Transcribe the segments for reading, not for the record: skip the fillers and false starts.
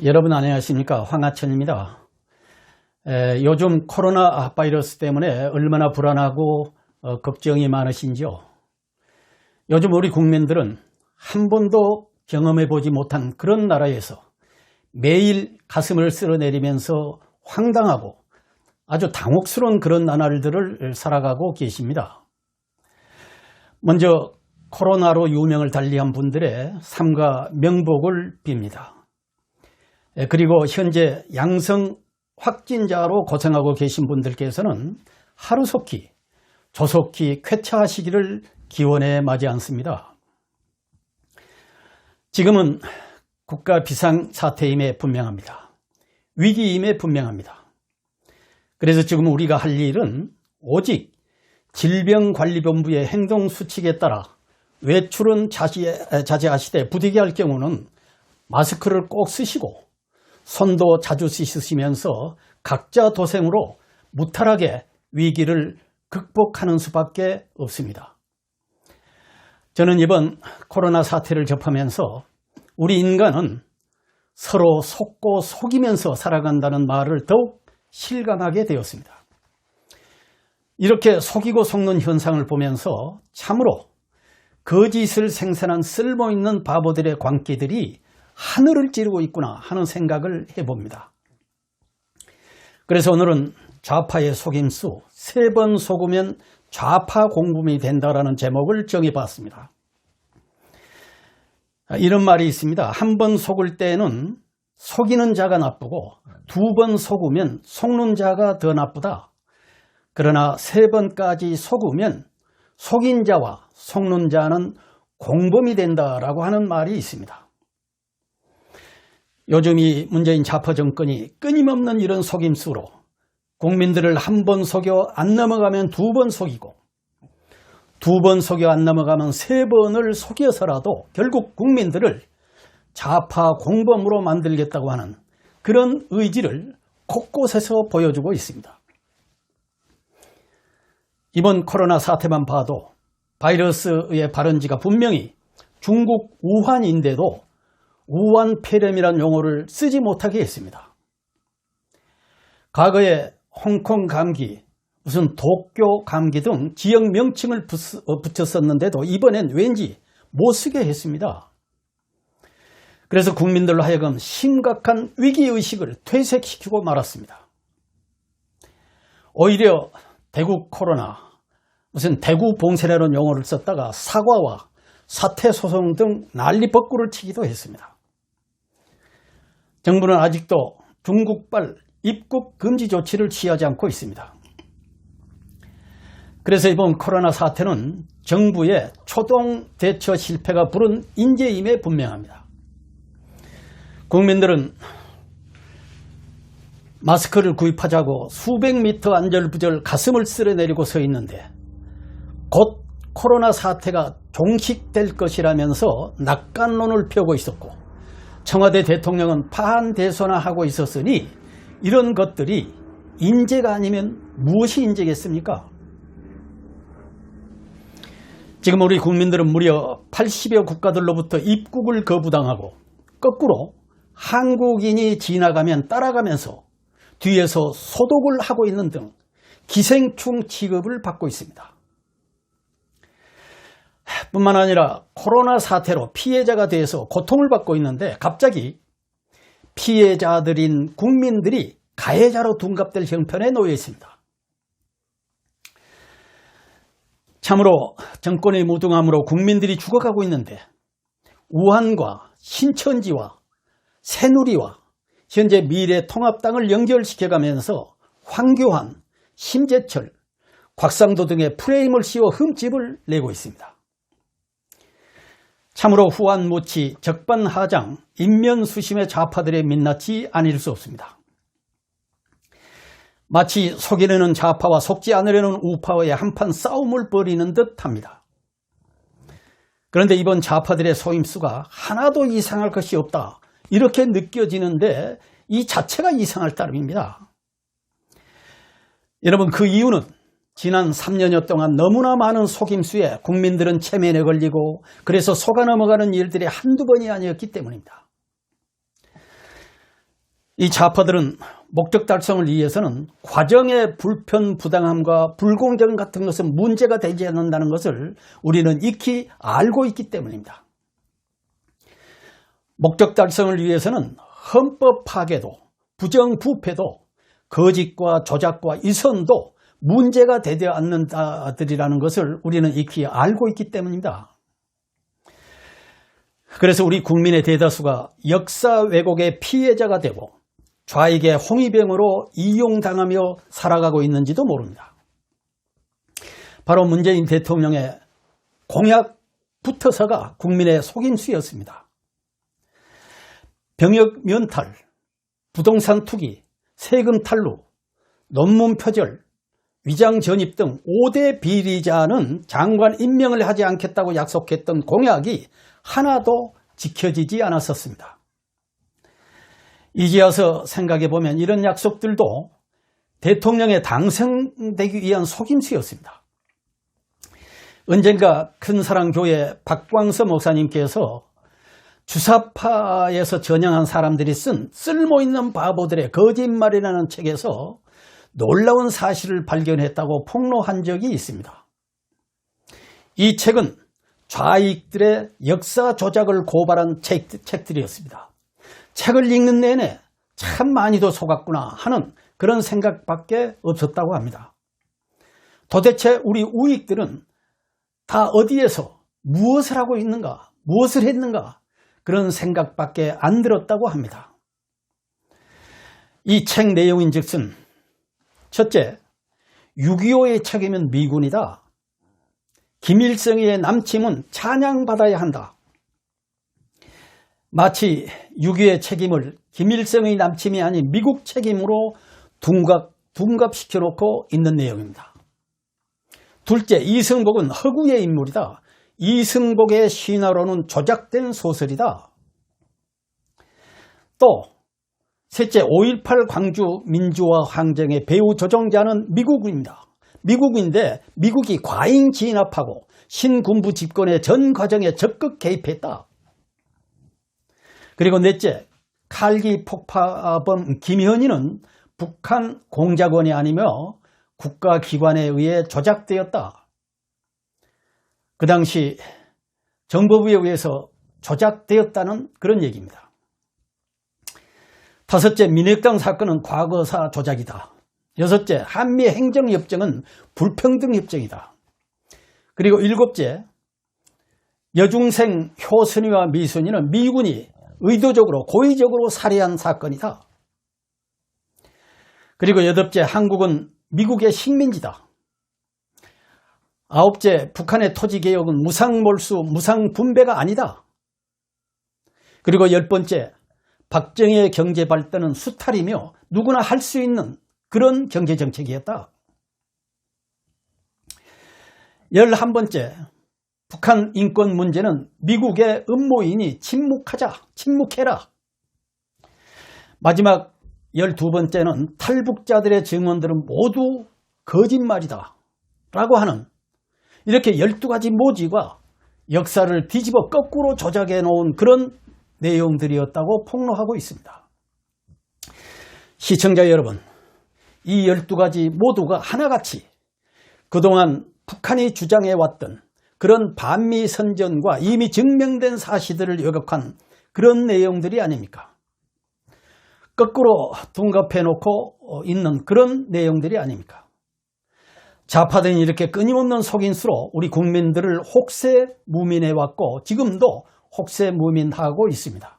여러분 안녕하십니까, 황하천입니다. 요즘 코로나 바이러스 때문에 얼마나 불안하고 걱정이 많으신지요. 요즘 우리 국민들은 한 번도 경험해 보지 못한 그런 나라에서 매일 가슴을 쓸어내리면서 황당하고 아주 당혹스러운 그런 나날들을 살아가고 계십니다. 먼저 코로나로 유명을 달리한 분들의 삶과 명복을 빕니다. 그리고 현재 양성 확진자로 고생하고 계신 분들께서는 하루속히 조속히 쾌차하시기를 기원해 마지 않습니다. 지금은 국가 비상사태임에 분명합니다. 위기임에 분명합니다. 그래서 지금 우리가 할 일은 오직 질병관리본부의 행동수칙에 따라 외출은 자제하시되 부득이 할 경우는 마스크를 꼭 쓰시고 손도 자주 씻으시면서 각자 도생으로 무탈하게 위기를 극복하는 수밖에 없습니다. 저는 이번 코로나 사태를 접하면서 우리 인간은 서로 속고 속이면서 살아간다는 말을 더욱 실감하게 되었습니다. 이렇게 속이고 속는 현상을 보면서 참으로 거짓을 생산한 쓸모있는 바보들의 광기들이 하늘을 찌르고 있구나 하는 생각을 해봅니다. 그래서 오늘은 좌파의 속임수 3번 속으면 좌파 공범이 된다라는 제목을 정해봤습니다. 이런 말이 있습니다. 한 번 속을 때는 속이는 자가 나쁘고 2번 속으면 속는 자가 더 나쁘다. 그러나 3번까지 속으면 속인 자와 속는 자는 공범이 된다라고 하는 말이 있습니다. 요즘 이 문재인 좌파 정권이 끊임없는 이런 속임수로 국민들을 한 번 속여 안 넘어가면 2번 속이고 2번 속여 안 넘어가면 3번을 속여서라도 결국 국민들을 좌파 공범으로 만들겠다고 하는 그런 의지를 곳곳에서 보여주고 있습니다. 이번 코로나 사태만 봐도 바이러스의 발원지가 분명히 중국 우한인데도 우한 폐렴이라는 용어를 쓰지 못하게 했습니다. 과거에 홍콩 감기, 무슨 도쿄 감기 등 지역 명칭을 붙였었는데도 이번엔 왠지 못 쓰게 했습니다. 그래서 국민들로 하여금 심각한 위기의식을 퇴색시키고 말았습니다. 오히려 대구 코로나, 무슨 대구 봉쇄라는 용어를 썼다가 사과와 사퇴 소송 등 난리 법구를 치기도 했습니다. 정부는 아직도 중국발 입국 금지 조치를 취하지 않고 있습니다. 그래서 이번 코로나 사태는 정부의 초동 대처 실패가 부른 인재임에 분명합니다. 국민들은 마스크를 구입하자고 수백 미터 안절부절 가슴을 쓸어내리고 서 있는데 곧 코로나 사태가 종식될 것이라면서 낙관론을 펴고 있었고 청와대 대통령은 반대선화하고 있었으니 이런 것들이 인재가 아니면 무엇이 인재겠습니까? 지금 우리 국민들은 무려 80여 국가들로부터 입국을 거부당하고 거꾸로 한국인이 지나가면 따라가면서 뒤에서 소독을 하고 있는 등 기생충 취급을 받고 있습니다. 뿐만 아니라 코로나 사태로 피해자가 돼서 고통을 받고 있는데 갑자기 피해자들인 국민들이 가해자로 둔갑될 형편에 놓여 있습니다. 참으로 정권의 무능함으로 국민들이 죽어가고 있는데 우한과 신천지와 새누리와 현재 미래통합당을 연결시켜가면서 황교안, 심재철, 곽상도 등의 프레임을 씌워 흠집을 내고 있습니다. 참으로 후한무치, 적반하장, 인면수심의 좌파들의 민낯이 아닐 수 없습니다. 마치 속이려는 좌파와 속지 않으려는 우파와의 한판 싸움을 벌이는 듯합니다. 그런데 이번 좌파들의 속임수가 하나도 이상할 것이 없다 이렇게 느껴지는데 이 자체가 이상할 따름입니다. 여러분, 그 이유는 지난 3년여 동안 너무나 많은 속임수에 국민들은 체면에 걸리고 그래서 속아 넘어가는 일들이 한두 번이 아니었기 때문입니다. 이 좌파들은 목적 달성을 위해서는 과정의 불편부당함과 불공정 같은 것은 문제가 되지 않는다는 것을 우리는 익히 알고 있기 때문입니다. 목적 달성을 위해서는 헌법 파괴도, 부정부패도, 거짓과 조작과 위선도 문제가 되지 않는 자들이라는 것을 우리는 익히 알고 있기 때문입니다. 그래서 우리 국민의 대다수가 역사 왜곡의 피해자가 되고 좌익의 홍위병으로 이용당하며 살아가고 있는지도 모릅니다. 바로 문재인 대통령의 공약부터서가 국민의 속임수였습니다. 병역 면탈, 부동산 투기, 세금 탈루, 논문 표절, 위장 전입 등 5대 비리자는 장관 임명을 하지 않겠다고 약속했던 공약이 하나도 지켜지지 않았었습니다. 이제 와서 생각해보면 이런 약속들도 대통령에 당선되기 위한 속임수였습니다. 언젠가 큰사랑교회 박광서 목사님께서 주사파에서 전향한 사람들이 쓴 쓸모있는 바보들의 거짓말이라는 책에서 놀라운 사실을 발견했다고 폭로한 적이 있습니다. 이 책은 좌익들의 역사 조작을 고발한 책들이었습니다. 책을 읽는 내내 참 많이도 속았구나 하는 그런 생각밖에 없었다고 합니다. 도대체 우리 우익들은 다 어디에서 무엇을 하고 있는가, 무엇을 했는가 그런 생각밖에 안 들었다고 합니다. 이 책 내용인즉슨 첫째, 6.25의 책임은 미군이다. 김일성의 남침은 찬양받아야 한다. 마치 6.25의 책임을 김일성의 남침이 아닌 미국 책임으로 둔갑시켜놓고 있는 내용입니다. 둘째, 이승복은 허구의 인물이다. 이승복의 신화로는 조작된 소설이다. 또 셋째, 5.18 광주 민주화 항쟁의 배후 조종자는 미국입니다. 미국인데 미국이 과잉 진압하고 신군부 집권의 전 과정에 적극 개입했다. 그리고 넷째, 칼기 폭파범 김현희는 북한 공작원이 아니며 국가기관에 의해 조작되었다. 그 당시 정보부에 의해서 조작되었다는 그런 얘기입니다. 다섯째, 민핵당 사건은 과거사 조작이다. 여섯째, 한미 행정협정은 불평등협정이다. 그리고 일곱째, 여중생 효순이와 미순이는 미군이 의도적으로 고의적으로 살해한 사건이다. 그리고 여덟째, 한국은 미국의 식민지다. 아홉째, 북한의 토지개혁은 무상몰수, 무상분배가 아니다. 그리고 열 번째, 박정희의 경제발전은 수탈이며 누구나 할 수 있는 그런 경제정책이었다. 11번째, 북한 인권 문제는 미국의 음모이니 침묵해라. 마지막 12번째는 탈북자들의 증언들은 모두 거짓말이다 라고 하는 이렇게 12가지 모지가 역사를 뒤집어 거꾸로 조작해 놓은 그런 내용들이었다고 폭로하고 있습니다. 시청자 여러분, 이 12가지 모두가 하나같이 그동안 북한이 주장해왔던 그런 반미 선전과 이미 증명된 사실들을 요격한 그런 내용들이 아닙니까? 거꾸로 둔갑해놓고 있는 그런 내용들이 아닙니까? 좌파들은 이렇게 끊임없는 속임수로 우리 국민들을 혹세무민해왔고 지금도 혹세무민하고 있습니다.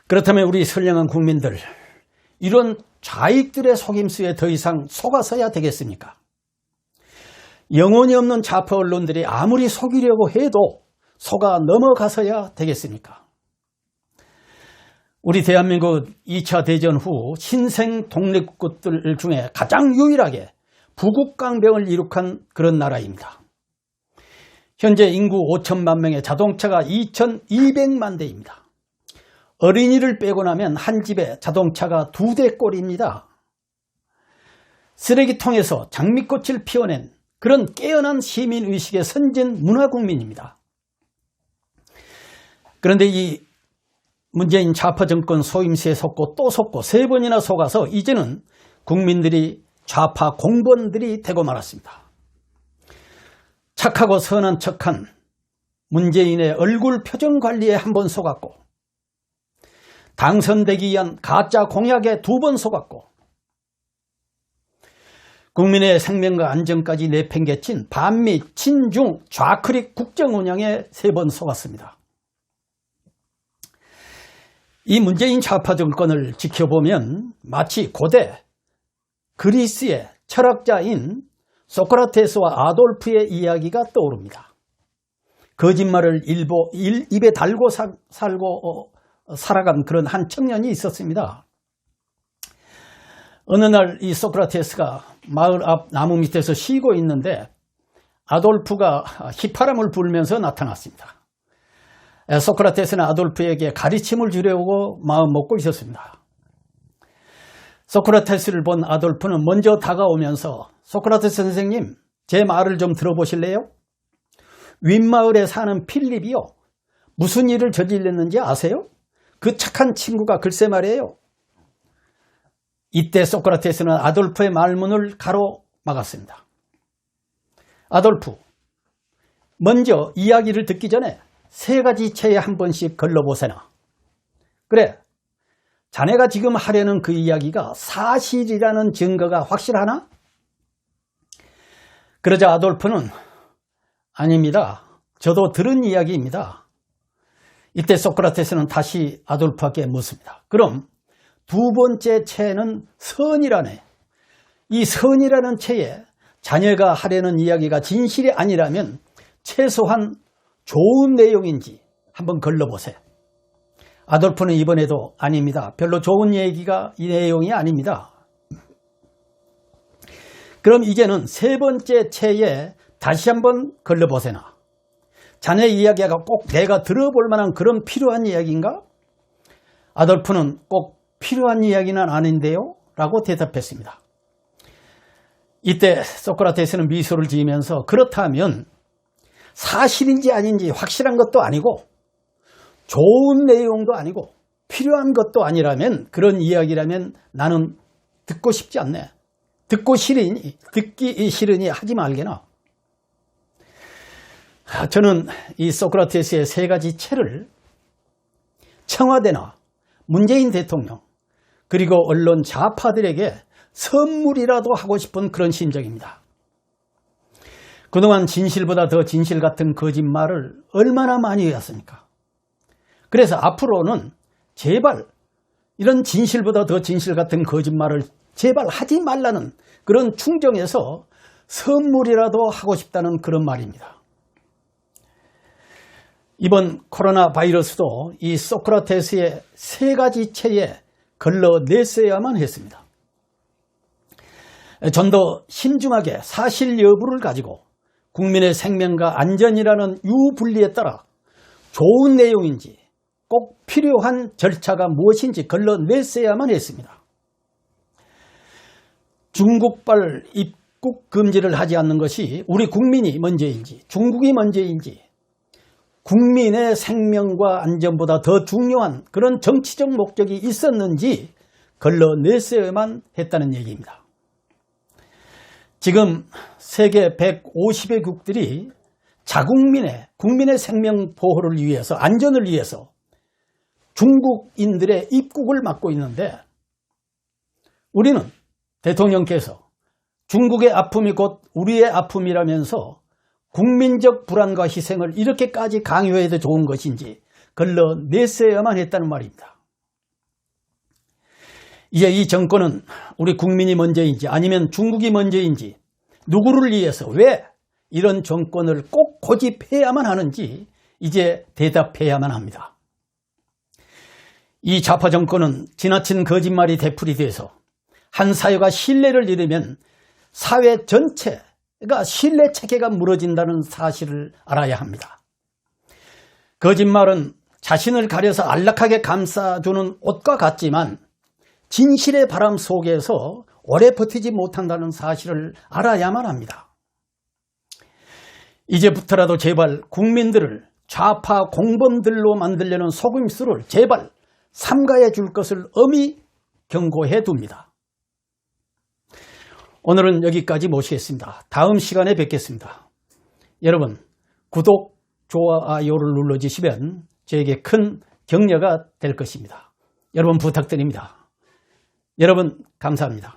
그렇다면 우리 선량한 국민들, 이런 좌익들의 속임수에 더 이상 속아서야 되겠습니까? 영혼이 없는 좌파 언론들이 아무리 속이려고 해도 속아 넘어가서야 되겠습니까? 우리 대한민국 2차 대전 후 신생 독립국들 중에 가장 유일하게 부국강병을 이룩한 그런 나라입니다. 현재 인구 5천만 명의 자동차가 2,200만 대입니다. 어린이를 빼고 나면 한 집에 자동차가 2대꼴입니다. 쓰레기통에서 장미꽃을 피워낸 그런 깨어난 시민의식의 선진 문화국민입니다. 그런데 이 문재인 좌파 정권 속임수에 속고 또 속고 세 번이나 속아서 이제는 국민들이 좌파 공범들이 되고 말았습니다. 착하고 선한 척한 문재인의 얼굴 표정 관리에 한 번 속았고, 당선되기 위한 가짜 공약에 두 번 속았고, 국민의 생명과 안전까지 내팽개친 반미 친중 좌클릭 국정 운영에 세 번 속았습니다. 이 문재인 좌파 정권을 지켜보면 마치 고대 그리스의 철학자인 소크라테스와 아돌프의 이야기가 떠오릅니다. 거짓말을 입에 달고 살아간 그런 한 청년이 있었습니다. 어느 날 이 소크라테스가 마을 앞 나무 밑에서 쉬고 있는데 아돌프가 휘파람을 불면서 나타났습니다. 소크라테스는 아돌프에게 가르침을 주려고 마음 먹고 있었습니다. 소크라테스를 본 아돌프는 먼저 다가오면서 소크라테스 선생님, 제 말을 좀 들어보실래요? 윗마을에 사는 필립이요, 무슨 일을 저질렀는지 아세요? 그 착한 친구가 글쎄 말이에요. 이때 소크라테스는 아돌프의 말문을 가로막았습니다. 아돌프, 먼저 이야기를 듣기 전에 세 가지 체에 한 번씩 걸러보세나. 그래, 자네가 지금 하려는 그 이야기가 사실이라는 증거가 확실하나? 그러자 아돌프는 아닙니다. 저도 들은 이야기입니다. 이때 소크라테스는 다시 아돌프에게 묻습니다. 그럼 두 번째 체는 선이라네. 이 선이라는 체에 자녀가 하려는 이야기가 진실이 아니라면 최소한 좋은 내용인지 한번 걸러보세요. 아돌프는 이번에도 아닙니다. 별로 좋은 얘기가 이 내용이 아닙니다. 그럼 이제는 세 번째 체에 다시 한번 걸러보세나. 자네 이야기가 꼭 내가 들어볼 만한 그런 필요한 이야기인가? 아돌프는 꼭 필요한 이야기는 아닌데요? 라고 대답했습니다. 이때 소크라테스는 미소를 지으면서 그렇다면 사실인지 아닌지 확실한 것도 아니고 좋은 내용도 아니고 필요한 것도 아니라면, 그런 이야기라면 나는 듣고 싶지 않네. 듣기 싫으니 하지 말게나. 저는 이 소크라테스의 세 가지 체를 청와대나 문재인 대통령 그리고 언론 좌파들에게 선물이라도 하고 싶은 그런 심정입니다. 그동안 진실보다 더 진실 같은 거짓말을 얼마나 많이 해왔습니까? 그래서 앞으로는 제발 이런 진실보다 더 진실 같은 거짓말을 제발 하지 말라는 그런 충정에서 선물이라도 하고 싶다는 그런 말입니다. 이번 코로나 바이러스도 이 소크라테스의 세 가지 체에 걸러냈어야만 했습니다. 좀 더 신중하게 사실 여부를 가지고 국민의 생명과 안전이라는 유불리에 따라 좋은 내용인지 꼭 필요한 절차가 무엇인지 걸러냈어야만 했습니다. 중국발 입국 금지를 하지 않는 것이 우리 국민이 문제인지 중국이 문제인지, 국민의 생명과 안전보다 더 중요한 그런 정치적 목적이 있었는지 걸러냈어야만 했다는 얘기입니다. 지금 세계 150여 국들이 국민의 생명 보호를 위해서, 안전을 위해서 중국인들의 입국을 막고 있는데, 우리는 대통령께서 중국의 아픔이 곧 우리의 아픔이라면서 국민적 불안과 희생을 이렇게까지 강요해도 좋은 것인지 걸러냈어야만 했다는 말입니다. 이제 이 정권은 우리 국민이 먼저인지 아니면 중국이 먼저인지, 누구를 위해서 왜 이런 정권을 꼭 고집해야만 하는지 이제 대답해야만 합니다. 이 좌파 정권은 지나친 거짓말이 되풀이돼서 한 사회가 신뢰를 잃으면 사회 전체가 신뢰 체계가 무너진다는 사실을 알아야 합니다. 거짓말은 자신을 가려서 안락하게 감싸주는 옷과 같지만 진실의 바람 속에서 오래 버티지 못한다는 사실을 알아야만 합니다. 이제부터라도 제발 국민들을 좌파 공범들로 만들려는 속임수를 제발 삼가해 줄 것을 엄히 경고해 둡니다. 오늘은 여기까지 모시겠습니다. 다음 시간에 뵙겠습니다. 여러분, 구독, 좋아요를 눌러주시면 저에게 큰 격려가 될 것입니다. 여러분 부탁드립니다. 여러분 감사합니다.